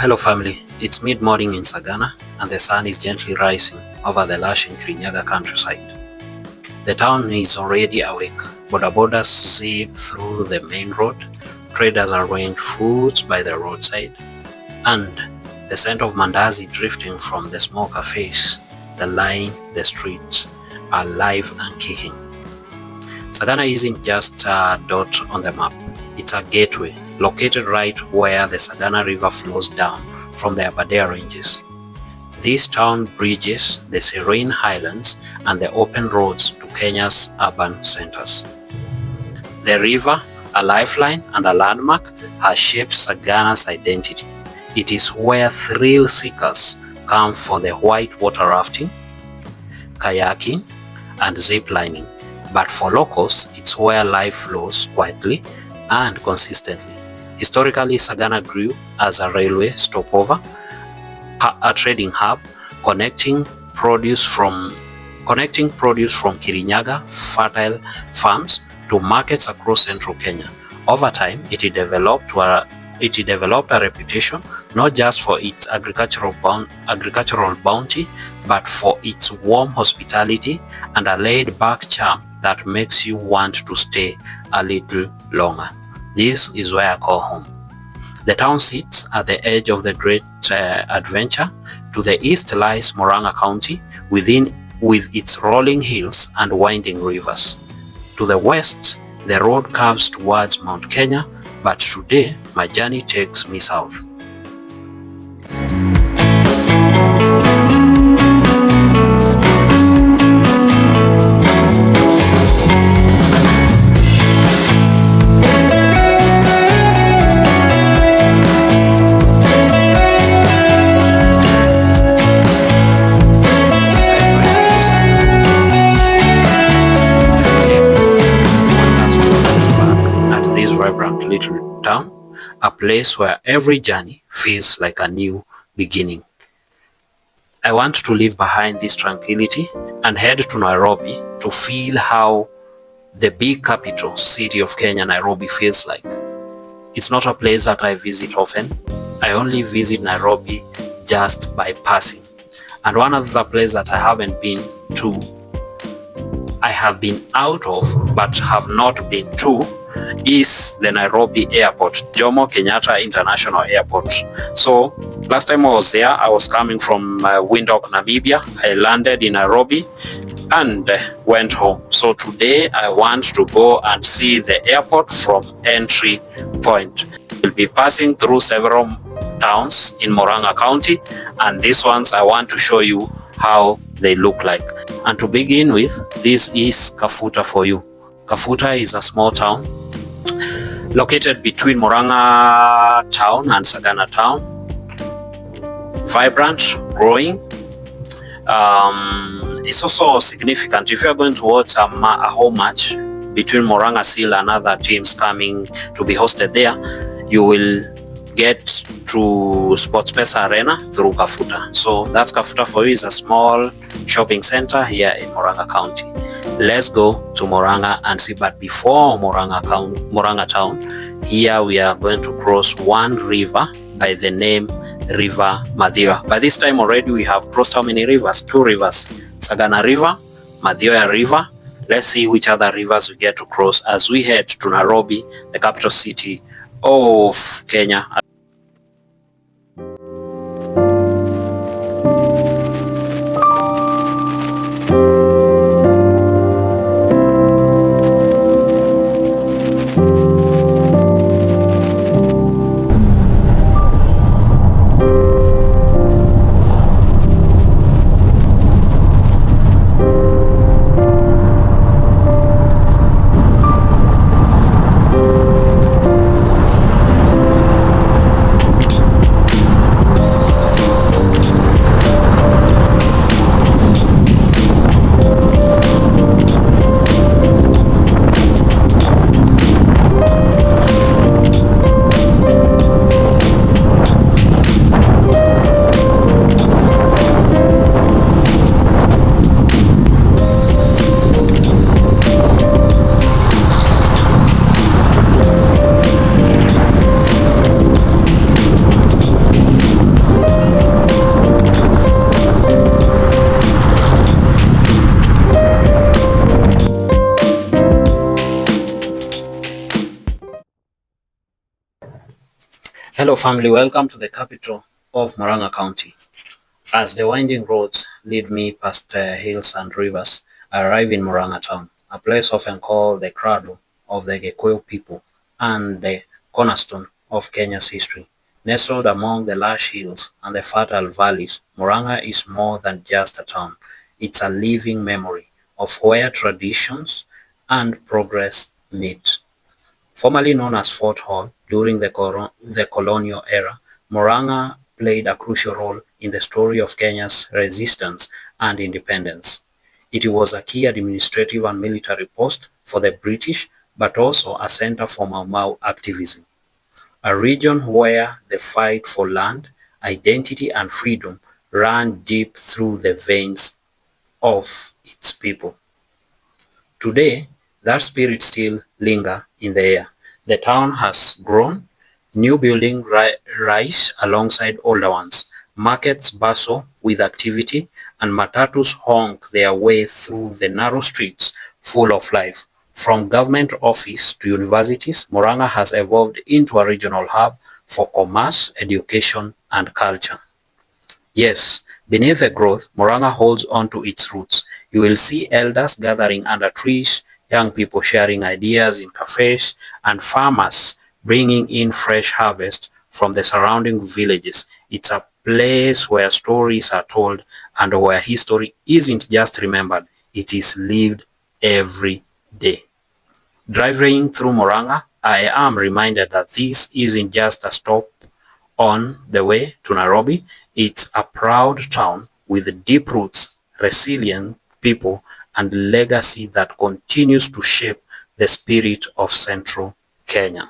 Hello family, it's mid-morning in Sagana and the sun is gently rising over the lush Murang'a countryside. The town is already awake. Bodabodas zip through the main road, traders arrange fruits by the roadside, and the scent of mandazi drifting from the small cafes that line the streets are alive and kicking. Sagana isn't just a dot on the map, it's a gateway located right where the Sagana River flows down from the Aberdare Ranges. This town bridges the serene highlands and the open roads to Kenya's urban centers. The river, a lifeline and a landmark, has shaped Sagana's identity. It is where thrill seekers come for the white water rafting, kayaking, and zip lining. But for locals, it's where life flows quietly and consistently. Historically, Sagana grew as a railway stopover, a trading hub connecting produce from Kirinyaga fertile farms to markets across central Kenya. Over time, it developed a reputation not just for its agricultural bounty, but for its warm hospitality and a laid-back charm that makes you want to stay a little longer. This is where I call home. The town sits at the edge of the great adventure. To the east lies Murang'a County with its rolling hills and winding rivers. To the west, the road curves towards Mount Kenya, but today my journey takes me south. Vibrant little town, a place where every journey feels like a new beginning. I want to leave behind this tranquility and head to Nairobi to feel how the big capital city of Kenya, Nairobi, feels like. It's not a place that I visit often. I only visit Nairobi just by passing. And one other place that I haven't been to, I have been out of but have not been to, is the Nairobi airport, Jomo Kenyatta International Airport. So last time I was there, I was coming from Windhoek, Namibia. I landed in Nairobi and went home. So today I want to go and see the airport from entry point. We'll be passing through several towns in Murang'a County, and these ones I want to show you how they look like. And to begin with, this is Kafuta for you. Kafuta is a small town located between Murang'a town and Sagana town. Vibrant, growing. It's also significant if you're going to watch a home match between Murang'a Seal and other teams coming to be hosted there, you will get to SportsPesa Arena through Kafuta. So that's Kafuta for you. Is a small shopping center here in Murang'a County. Let's go to Murang'a and see. But before Murang'a town, here we are going to cross one river by the name River Madhioya. By this time already we have crossed how many rivers? 2 rivers. Sagana River, Madhioya River. Let's see which other rivers we get to cross as we head to Nairobi, the capital city of Kenya. Hello family, welcome to the capital of Murang'a County. As the winding roads lead me past hills and rivers, I arrive in Murang'a town, a place often called the cradle of the Gikuyu people and the cornerstone of Kenya's history. Nestled among the lush hills and the fertile valleys, Murang'a is more than just a town. It's a living memory of where traditions and progress meet. Formerly known as Fort Hall, during the colonial era, Murang'a played a crucial role in the story of Kenya's resistance and independence. It was a key administrative and military post for the British, but also a center for Mau Mau activism, a region where the fight for land, identity, and freedom ran deep through the veins of its people. Today, that spirit still lingers in the air. The town has grown, new buildings rise alongside older ones, markets bustle with activity, and matatus honk their way through the narrow streets full of life. From government office to universities, Murang'a has evolved into a regional hub for commerce, education, and culture. Yes, beneath the growth, Murang'a holds on to its roots. You will see elders gathering under trees, young people sharing ideas in cafes, and farmers bringing in fresh harvest from the surrounding villages. It's a place where stories are told and where history isn't just remembered, it is lived every day. Driving through Murang'a, I am reminded that this isn't just a stop on the way to Nairobi. It's a proud town with deep roots, resilient people, and legacy that continues to shape the spirit of Central Kenya.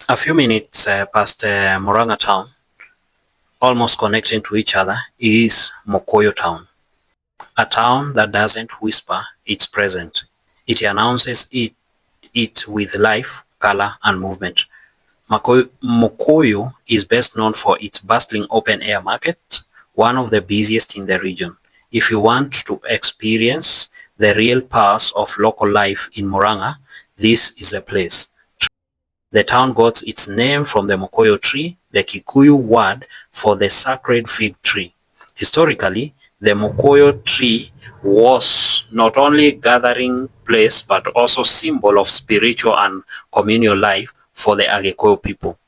A few minutes past Murang'a town, almost connecting to each other, is Mukuyu town. A town that doesn't whisper its present. It announces it with life, color, and movement. Mukuyu is best known for its bustling open-air market, one of the busiest in the region. If you want to experience the real pulse of local life in Murang'a, this is a place. The town got its name from the Mukuyu tree, the Kikuyu word for the sacred fig tree. Historically, the Mukuyu tree was not only gathering place but also symbol of spiritual and communal life for the Agikuyu people.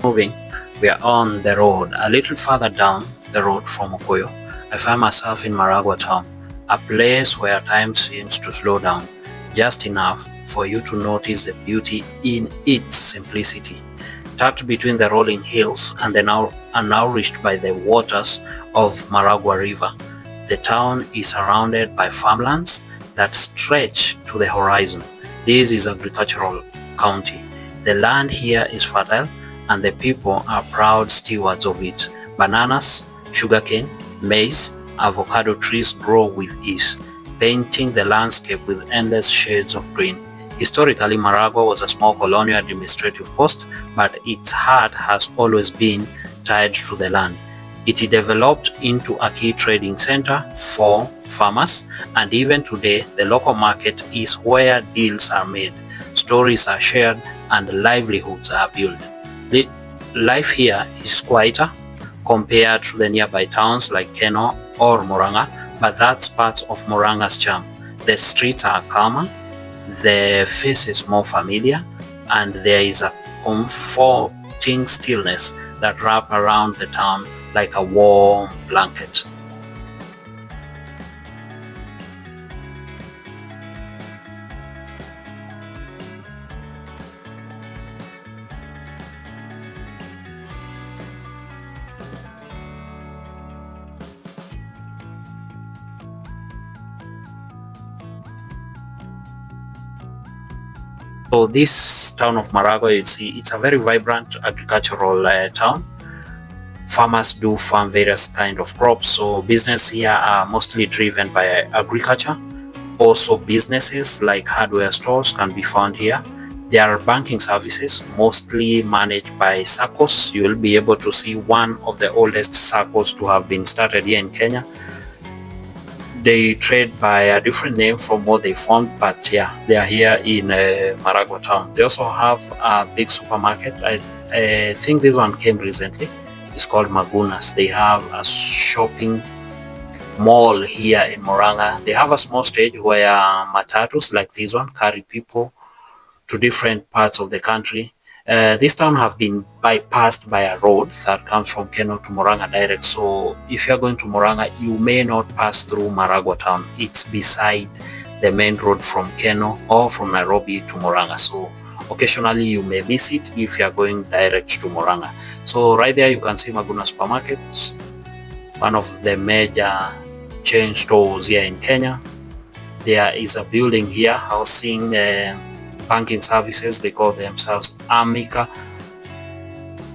Moving, we are on the road. A little further down the road from Mukuyu, I find myself in Maragua town, a place where time seems to slow down, just enough for you to notice the beauty in its simplicity. Tucked between the rolling hills and nourished by the waters of Maragua River, the town is surrounded by farmlands that stretch to the horizon. This is agricultural county. The land here is fertile and the people are proud stewards of it. Bananas, sugarcane, maize, avocado trees grow with ease, painting the landscape with endless shades of green. Historically, Maragua was a small colonial administrative post, but its heart has always been tied to the land. It developed into a key trading center for farmers, and even today, the local market is where deals are made, stories are shared, and livelihoods are built. Life here is quieter compared to the nearby towns like Kenol or Murang'a, but that's part of Muranga's charm. The streets are calmer, the face is more familiar, and there is a comforting stillness that wraps around the town like a warm blanket. So this town of Maragua, you see, it's a very vibrant agricultural town. Farmers do farm various kind of crops, so business here are mostly driven by agriculture. Also businesses like hardware stores can be found here. There are banking services mostly managed by SACCOs. You will be able to see one of the oldest SACCOs to have been started here in Kenya. They trade by a different name from what they found, but yeah, they are here in Maragua town. They also have a big supermarket. I think this one came recently. It's called Magunas. They have a shopping mall here in Murang'a. They have a small stage where matatus like this one carry people to different parts of the country. This town have been bypassed by a road that comes from Kenol to Murang'a direct. So if you're going to Murang'a, you may not pass through Maragua town. It's beside the main road from Kenol or from Nairobi to Murang'a. So occasionally you may miss it if you're going direct to Murang'a. So right there you can see Maguna Supermarket, one of the major chain stores here in Kenya. There is a building here housing banking services. They call themselves Amica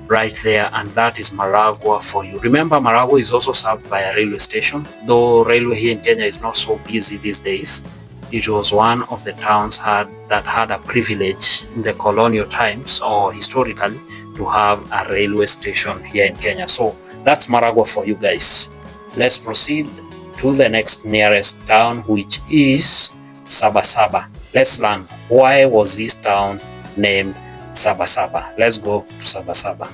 right there, and that is Maragua for you. Remember, Maragua is also served by a railway station, though railway here in Kenya is not so busy these days. It was one of the towns that had a privilege in the colonial times or historically to have a railway station here in Kenya. So that's Maragua for you guys. Let's proceed to the next nearest town, which is Sabasaba. Let's learn, why was this town named Sabasaba? Let's go to Sabasaba.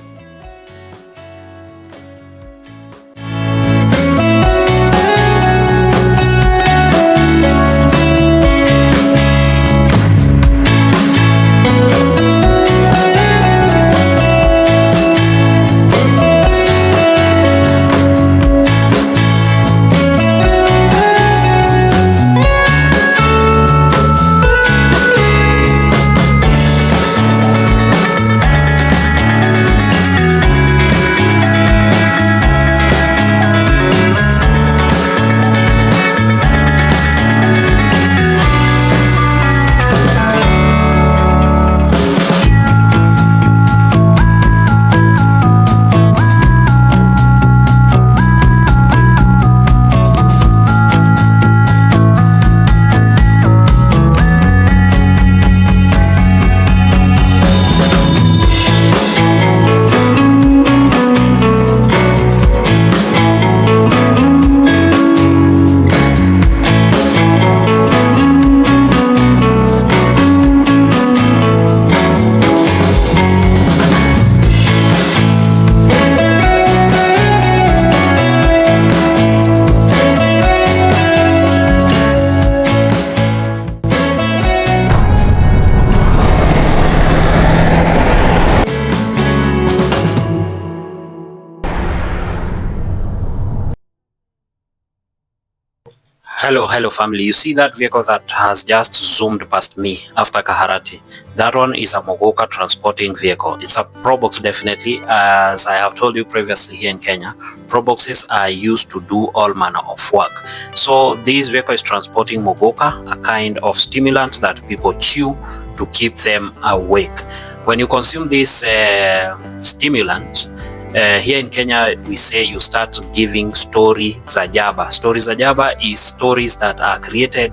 Hello family. You see that vehicle that has just zoomed past me after Kaharati? That one is a Mogoka transporting vehicle. It's a probox definitely. As I have told you previously, here in Kenya, proboxes are used to do all manner of work. So this vehicle is transporting Mogoka, a kind of stimulant that people chew to keep them awake. When you consume this stimulant, here in Kenya, we say you start giving story za jaba. Story za jaba is stories that are created.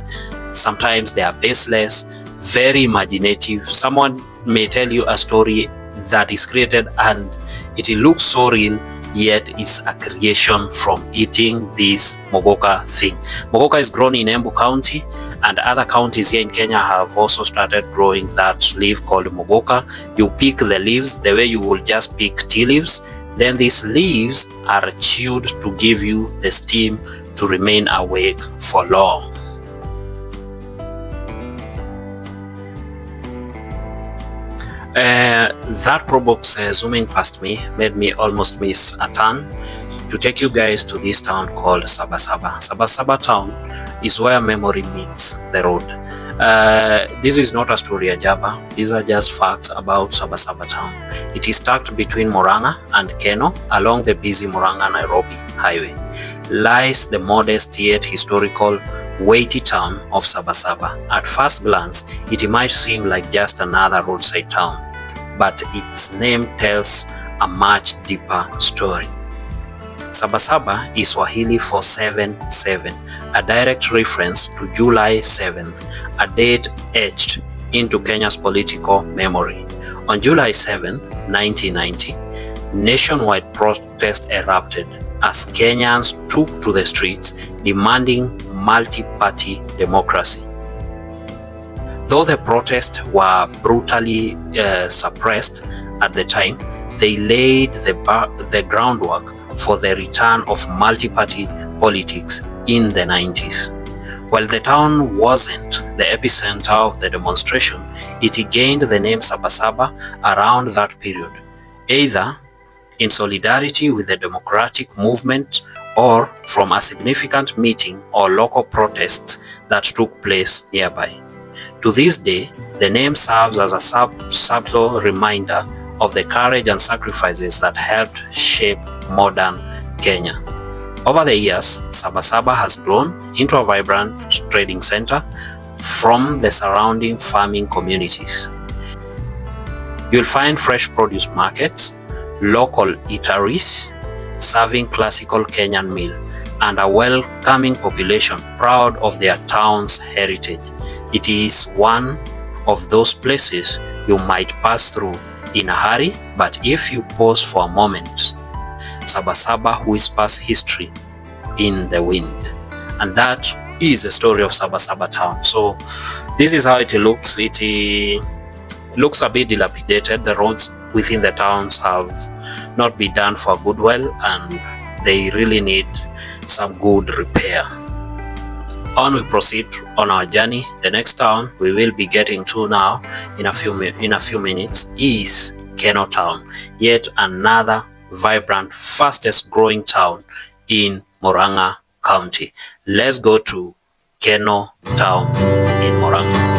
Sometimes they are baseless, very imaginative. Someone may tell you a story that is created and it looks so real, yet it's a creation from eating this Mogoka thing. Mogoka is grown in Embu County, and other counties here in Kenya have also started growing that leaf called Mogoka. You pick the leaves the way you will just pick tea leaves. Then these leaves are chewed to give you the steam to remain awake for long. That probox zooming past me made me almost miss a turn to take you guys to this town called Sabasaba. Sabasaba town is where memory meets the road. This is not a story ajaba. These are just facts about Sabasaba town. It is tucked between Murang'a and Kenol along the busy Murang'a-Nairobi highway. Lies the modest yet historical, weighty town of Sabasaba. At first glance, it might seem like just another roadside town, but its name tells a much deeper story. Sabasaba is Swahili for 7-7, a direct reference to July 7th, a date etched into Kenya's political memory. On July 7th, 1990, nationwide protest erupted as Kenyans took to the streets demanding multi-party democracy. Though the protests were brutally suppressed at the time, they laid the groundwork for the return of multi-party politics in the 90s. While the town wasn't the epicenter of the demonstration, it gained the name Sabasaba around that period, either in solidarity with the democratic movement or from a significant meeting or local protests that took place nearby. To this day, the name serves as a subtle reminder of the courage and sacrifices that helped shape modern Kenya. Over the years, Sabasaba has grown into a vibrant trading center from the surrounding farming communities. You'll find fresh produce markets, local eateries serving classical Kenyan meal, and a welcoming population proud of their town's heritage. It is one of those places you might pass through in a hurry, but if you pause for a moment, Sabasaba whispers history in the wind. And that is the story of Sabasaba town. So this is how it looks. It looks a bit dilapidated. The roads within the towns have not been done for a good while, and they really need some good repair. On we proceed on our journey. The next town we will be getting to now in a few minutes is Kenol town, yet another vibrant, fastest growing town in Murang'a County. Let's go to Kenol town in Murang'a.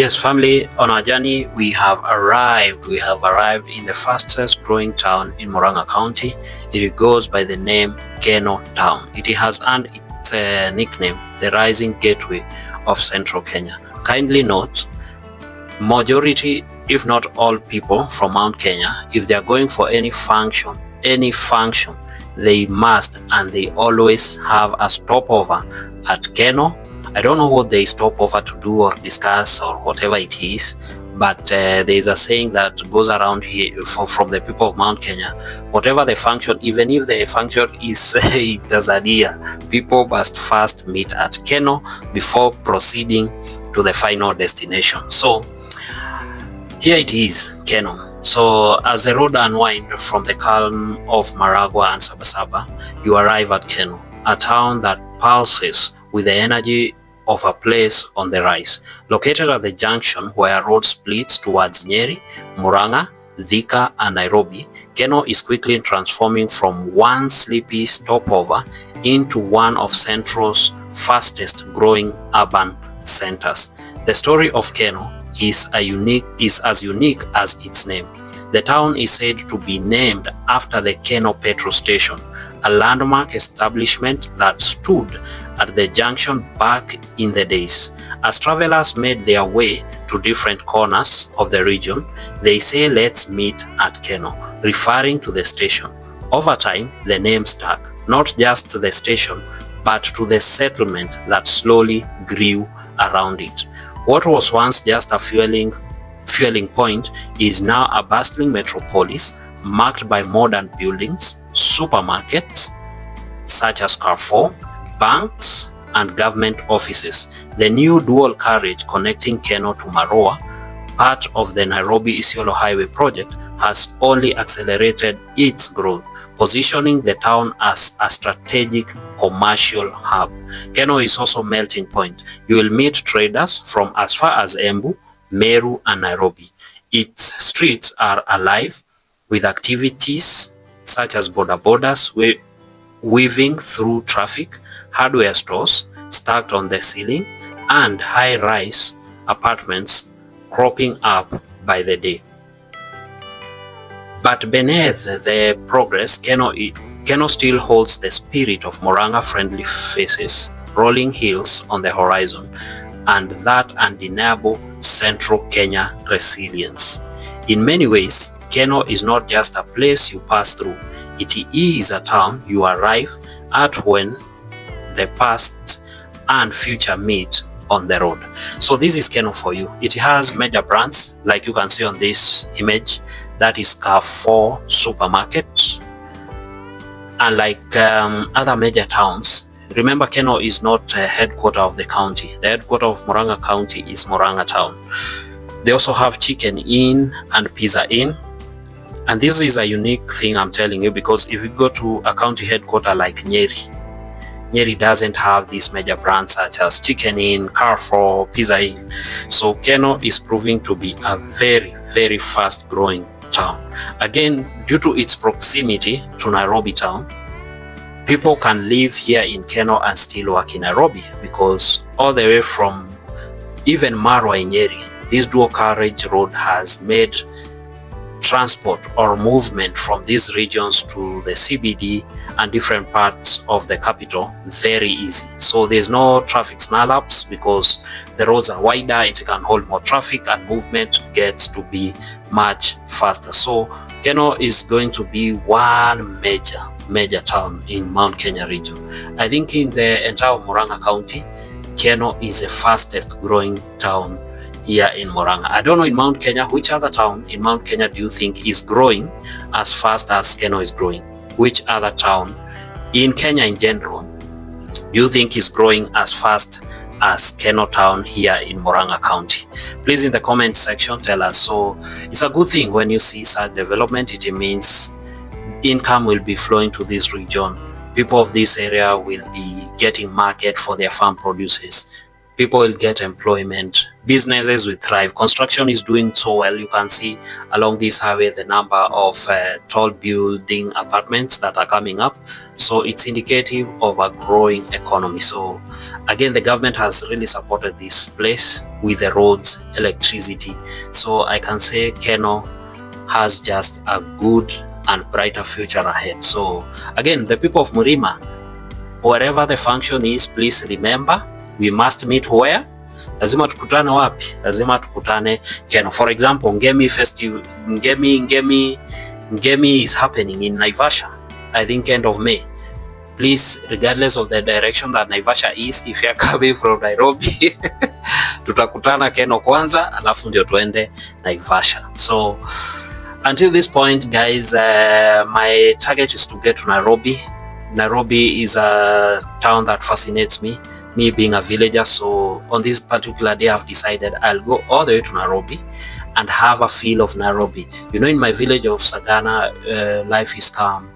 Yes, family, on our journey, we have arrived in the fastest growing town in Murang'a County. It goes by the name Kenol Town. It has earned its nickname, the Rising Gateway of Central Kenya. Kindly note, majority, if not all people from Mount Kenya, if they are going for any function, they must and they always have a stopover at Kenol. I don't know what they stop over to do or discuss or whatever it is, but there is a saying that goes around here from the people of Mount Kenya. Whatever the function, even if the function is in Tanzania, people must first meet at Kenol before proceeding to the final destination. So here it is, Kenol. So as the road unwinds from the calm of Maragua and Sabasaba, you arrive at Kenol, a town that pulses with the energy of a place on the rise. Located at the junction where a road splits towards Nyeri, Murang'a, Thika and Nairobi, Kenol is quickly transforming from one sleepy stopover into one of Central's fastest growing urban centers. The story of Kenol is as unique as its name. The town is said to be named after the Kenol petrol station, a landmark establishment that stood at the junction back in the days. As travelers made their way to different corners of the region, they say, "Let's meet at Kenol," referring to the station. Over time, the name stuck, not just to the station, but to the settlement that slowly grew around it. What was once just a fueling point is now a bustling metropolis marked by modern buildings, supermarkets such as Carrefour, banks and government offices. The new dual carriage connecting Kenol to Maragua, part of the Nairobi-Isiolo Highway project, has only accelerated its growth, positioning the town as a strategic commercial hub. Kenol is also a melting point. You will meet traders from as far as Embu, Meru and Nairobi. Its streets are alive with activities such as bodabodas weaving through traffic, hardware stores stacked on the ceiling, and high-rise apartments cropping up by the day. But beneath the progress, Kenol still holds the spirit of Murang'a friendly faces, rolling hills on the horizon, and that undeniable Central Kenya resilience. In many ways, Kenol is not just a place you pass through, it is a town you arrive at when the past and future meet on the road. So this is Kenol for you. It has major brands like you can see on this image, that is Carrefour supermarket, and like other major towns. Remember, Kenol is not a headquarter of the county. The headquarter of Murang'a County is Murang'a town. They also have Chicken Inn and Pizza Inn. And this is a unique thing I'm telling you, because if you go to a county headquarter like Nyeri doesn't have these major brands such as Chicken Inn, Carrefour, Pizza Inn. So Kenol is proving to be a very, very fast growing town. Again, due to its proximity to Nairobi town, people can live here in Kenol and still work in Nairobi, because all the way from even Maragua in Nyeri, this dual carriage road has made transport or movement from these regions to the CBD and different parts of the capital very easy. So there's no traffic snarl-ups because the roads are wider, it can hold more traffic and movement gets to be much faster. So Kenol is going to be one major town in Mount Kenya region. I think in the entire Murang'a County, Kenol is the fastest growing town here in Murang'a. I don't know in Mount Kenya, which other town in Mount Kenya do you think is growing as fast as Kenol is growing? Which other town in Kenya in general do you think is growing as fast as Kenol town here in Murang'a County? Please in the comment section tell us. So it's a good thing when you see such development. It means income will be flowing to this region. People of this area will be getting market for their farm produces. People will get employment, businesses will thrive. Construction is doing so well. You can see along this highway the number of tall building apartments that are coming up. So it's indicative of a growing economy. So Again, the government has really supported this place with the roads, electricity. So I can say Kenol has just a good and brighter future ahead. So again, the people of Murima, wherever the function is, please remember, we must meet where? Lazima tukutane wapi? Lazima tukutane Kenol. For example, Ngemi Festival, Ngemi is happening in Naivasha, I think end of May. Please, regardless of the direction that Naivasha is, if you are coming from Nairobi, tutakutana Kenol kwanza, alafu ndio tuende Naivasha. So until this point, guys, my target is to get to Nairobi. Nairobi is a town that fascinates me being a villager. So on this particular day, I've decided I'll go all the way to Nairobi and have a feel of Nairobi. You know, in my village of Sagana, life is calm.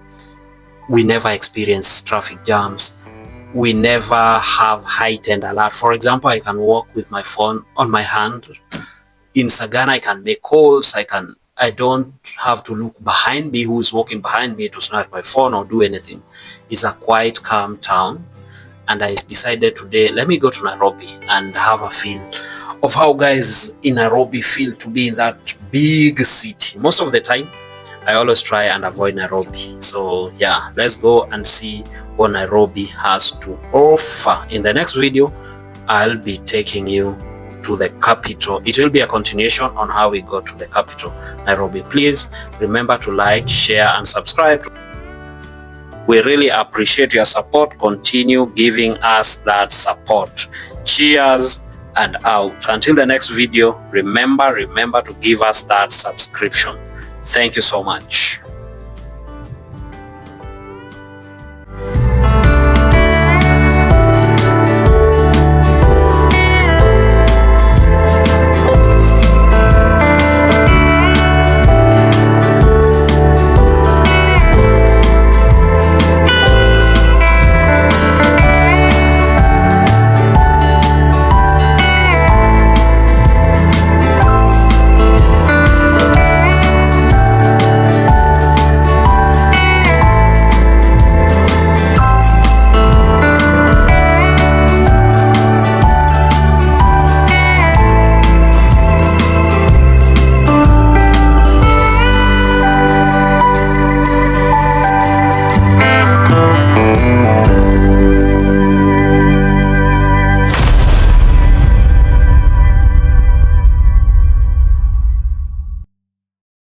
We never experience traffic jams. We never have heightened alert. For example, I can walk with my phone on my hand. In Sagana, I can make calls. I don't have to look behind me who is walking behind me to snatch my phone or do anything. It's a quiet, calm town. And I decided today, let me go to Nairobi and have a feel of how guys in Nairobi feel to be in that big city. Most of the time, I always try and avoid Nairobi. So yeah, let's go and see what Nairobi has to offer. In the next video, I'll be taking you to the capital. It will be a continuation on how we got to the capital, Nairobi. Please remember to like, share, and subscribe. We really appreciate your support. Continue giving us that support. Cheers and out. Until the next video, remember to give us that subscription. Thank you so much.